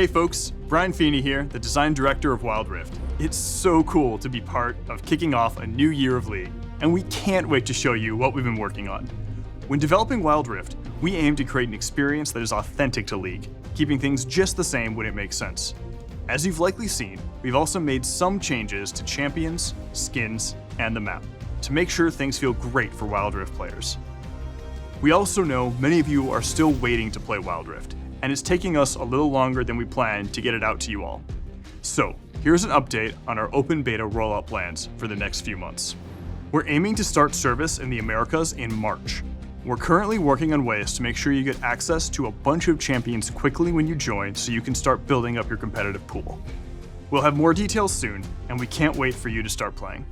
Hey folks, Brian Feeney here, the design director of Wild Rift. It's so cool to be part of kicking off a new year of League, and we can't wait to show you what we've been working on. When developing Wild Rift, we aim to create an experience that is authentic to League, keeping things just the same when it makes sense. As you've likely seen, we've also made some changes to champions, skins, and the map, to make sure things feel great for Wild Rift players. We also know many of you are still waiting to play Wild Rift, and it's taking us a little longer than we planned to get it out to you all. So, here's an update on our open beta rollout plans for the next few months. We're aiming to start service in the Americas in March. We're currently working on ways to make sure you get access to a bunch of champions quickly when you join so you can start building up your competitive pool. We'll have more details soon, and we can't wait for you to start playing.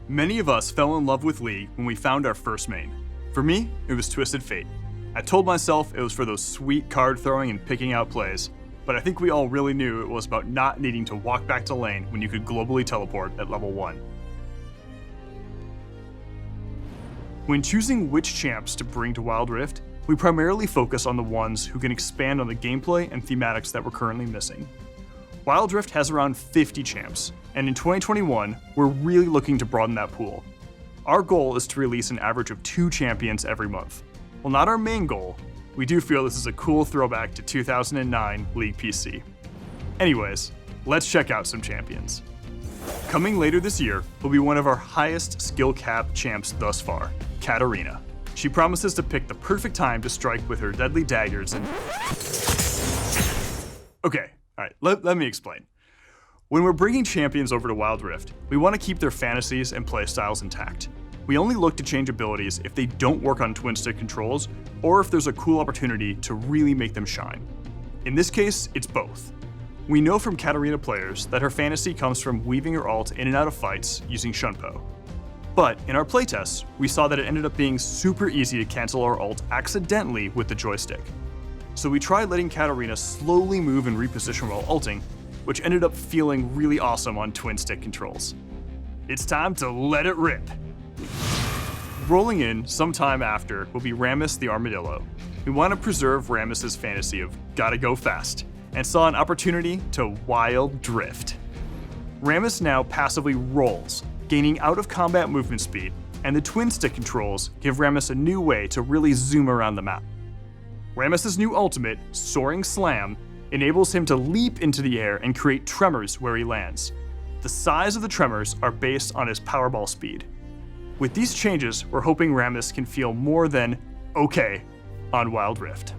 Many of us fell in love with League when we found our first main. For me, it was Twisted Fate. I told myself it was for those sweet card throwing and picking out plays, but I think we all really knew it was about not needing to walk back to lane when you could globally teleport at level 1. When choosing which champs to bring to Wild Rift, we primarily focus on the ones who can expand on the gameplay and thematics that we're currently missing. Wild Rift has around 50 champs, and in 2021, we're really looking to broaden that pool. Our goal is to release an average of 2 champions every month. While not our main goal, we do feel this is a cool throwback to 2009 League PC. Anyways, let's check out some champions. Coming later this year will be one of our highest skill cap champs thus far, Katarina. She promises to pick the perfect time to strike with her deadly daggers and... Okay. Alright, let me explain. When we're bringing champions over to Wild Rift, we want to keep their fantasies and playstyles intact. We only look to change abilities if they don't work on twin stick controls, or if there's a cool opportunity to really make them shine. In this case, it's both. We know from Katarina players that her fantasy comes from weaving her ult in and out of fights using Shunpo. But in our playtests, we saw that it ended up being super easy to cancel our ult accidentally with the joystick. So we tried letting Katarina slowly move and reposition while ulting, which ended up feeling really awesome on twin stick controls. It's time to let it rip. Rolling in sometime after will be Rammus the Armadillo. We want to preserve Rammus's fantasy of gotta go fast, and saw an opportunity to wild drift. Rammus now passively rolls, gaining out of combat movement speed, and the twin stick controls give Rammus a new way to really zoom around the map. Rammus's new ultimate, Soaring Slam, enables him to leap into the air and create tremors where he lands. The size of the tremors are based on his powerball speed. With these changes, we're hoping Rammus can feel more than okay on Wild Rift.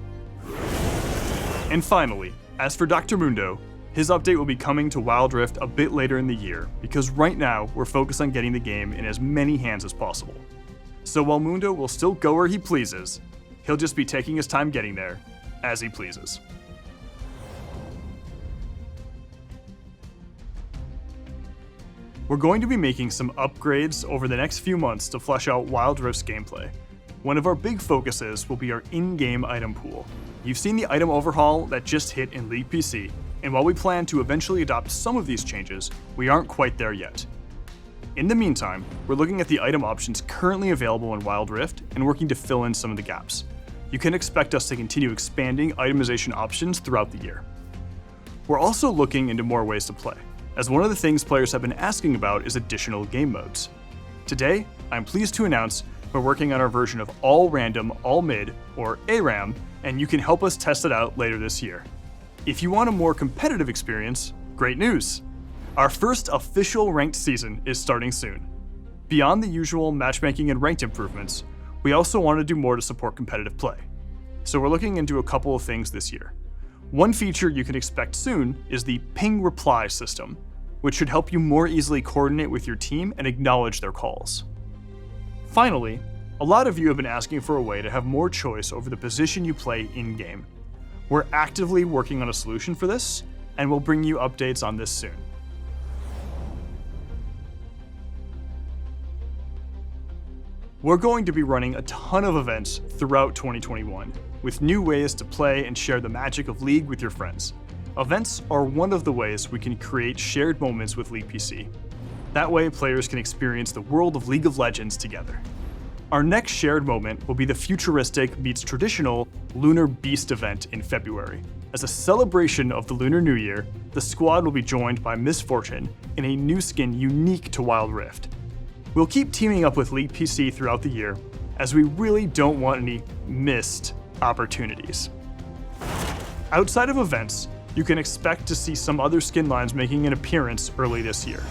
And finally, as for Dr. Mundo, his update will be coming to Wild Rift a bit later in the year, because right now we're focused on getting the game in as many hands as possible. So while Mundo will still go where he pleases, he'll just be taking his time getting there, as he pleases. We're going to be making some upgrades over the next few months to flesh out Wild Rift's gameplay. One of our big focuses will be our in-game item pool. You've seen the item overhaul that just hit in League PC, and while we plan to eventually adopt some of these changes, we aren't quite there yet. In the meantime, we're looking at the item options currently available in Wild Rift and working to fill in some of the gaps. You can expect us to continue expanding itemization options throughout the year. We're also looking into more ways to play, as one of the things players have been asking about is additional game modes. Today, I'm pleased to announce we're working on our version of All Random, All Mid, or ARAM, and you can help us test it out later this year. If you want a more competitive experience, great news! Our first official ranked season is starting soon. Beyond the usual matchmaking and ranked improvements, we also want to do more to support competitive play. So we're looking into a couple of things this year. One feature you can expect soon is the ping reply system, which should help you more easily coordinate with your team and acknowledge their calls. Finally, a lot of you have been asking for a way to have more choice over the position you play in-game. We're actively working on a solution for this, and we'll bring you updates on this soon. We're going to be running a ton of events throughout 2021, with new ways to play and share the magic of League with your friends. Events are one of the ways we can create shared moments with League PC. That way, players can experience the world of League of Legends together. Our next shared moment will be the futuristic meets traditional Lunar Beast event in February. As a celebration of the Lunar New Year, the squad will be joined by Miss Fortune in a new skin unique to Wild Rift. We'll keep teaming up with League PC throughout the year, as we really don't want any missed opportunities. Outside of events, you can expect to see some other skin lines making an appearance early this year.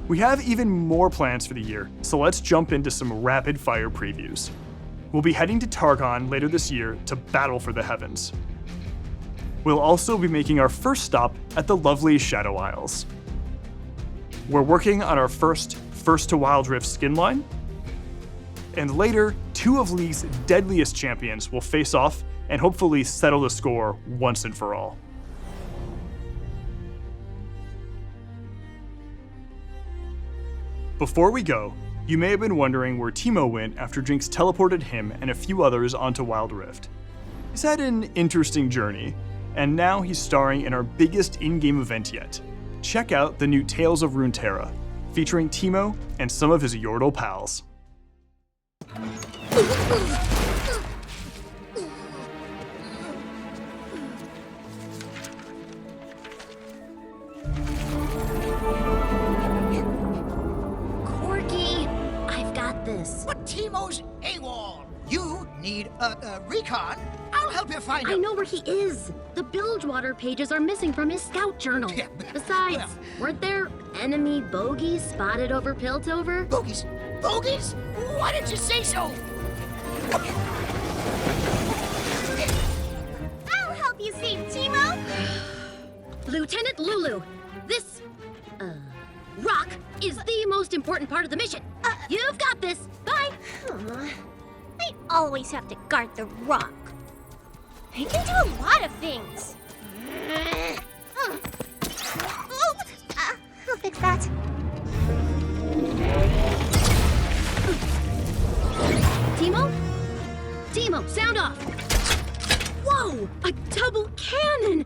We have even more plans for the year, so let's jump into some rapid fire previews. We'll be heading to Targon later this year to battle for the heavens. We'll also be making our first stop at the lovely Shadow Isles. We're working on our first to Wild Rift skin line, and later, 2 of League's deadliest champions will face off and hopefully settle the score once and for all. Before we go, you may have been wondering where Teemo went after Jinx teleported him and a few others onto Wild Rift. He's had an interesting journey, and now he's starring in our biggest in-game event yet. Check out the new Tales of Runeterra, featuring Teemo and some of his Yordle pals. But Teemo's AWOL. You need a recon. I'll help you find him. I know where he is. The Bilgewater pages are missing from his scout journal. Yeah, Besides, weren't there enemy bogeys spotted over Piltover? Bogeys? Bogeys? Why didn't you say so? I'll help you save Teemo. Lieutenant Lulu, this, rock is the most important part of the mission. You've got this. Bye. I always have to guard the rock. He can do a lot of things. I'll fix that. Teemo? Teemo, sound off. Whoa, a double cannon.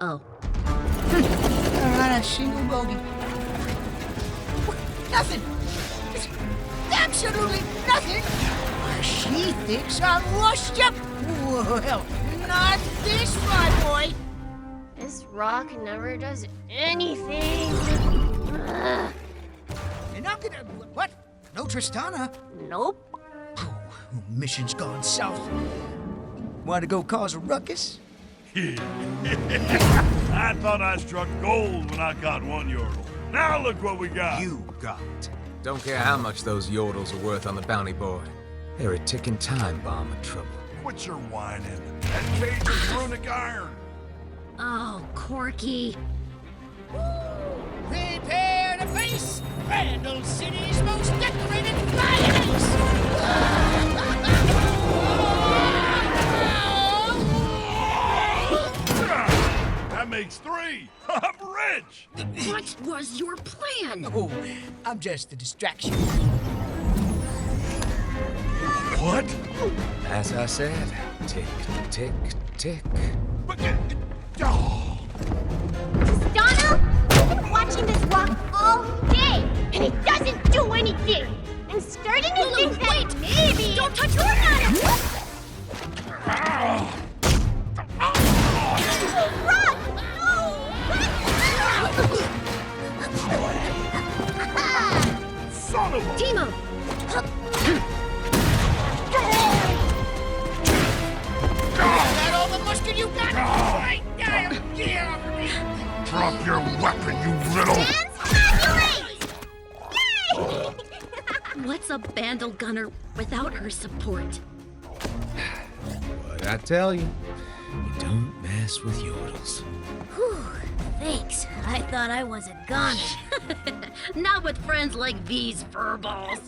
Oh. Not a single bogey. Nothing. It's absolutely nothing. She thinks I'm washed up. Well, not this far, boy. This rock never does anything. You're not gonna... What? No Tristana? Nope. Oh, mission's gone south. Want to go cause a ruckus? I thought I struck gold when I got one Yordle. Now look what we got. You got. Don't care how much those Yordles are worth on the bounty board. They're a ticking time bomb of trouble. Quit your whining. That cage is runic iron. Oh, Corky. Prepare to face Randall City's most decorated flyers! That makes 3. I'm rich. What was your plan? Oh, I'm just a distraction. What? As I said, tick, tick, tick. But, oh. Donna, I've been watching this rock all day, and it doesn't do anything. I'm starting to think that maybe... Don't touch your ladder! Rock! Son of a... Teemo! Is that all the mustard you got? Right now, get off of me! Drop your weapon, you little... Yay! What's a Bandle Gunner without her support? What I tell you, you don't mess with Yordles. Whew, thanks. I thought I was a goner. Not with friends like these furballs.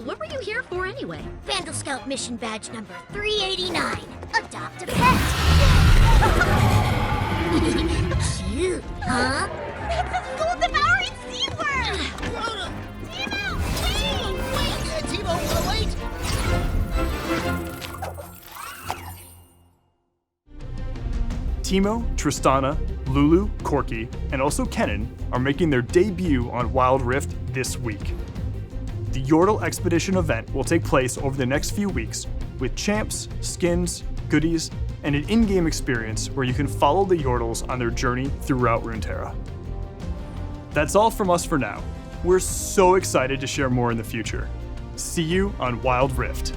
What were you here for anyway? Vandal Scout mission badge number 389. Adopt a pet. Cute, huh? It's a soul-devouring sea worm! Teemo, wait! Wait! Teemo, wait! Teemo, Tristana, Lulu, Corky, and also Kennen are making their debut on Wild Rift this week. The Yordle Expedition event will take place over the next few weeks with champs, skins, goodies, and an in-game experience where you can follow the Yordles on their journey throughout Runeterra. That's all from us for now. We're so excited to share more in the future. See you on Wild Rift.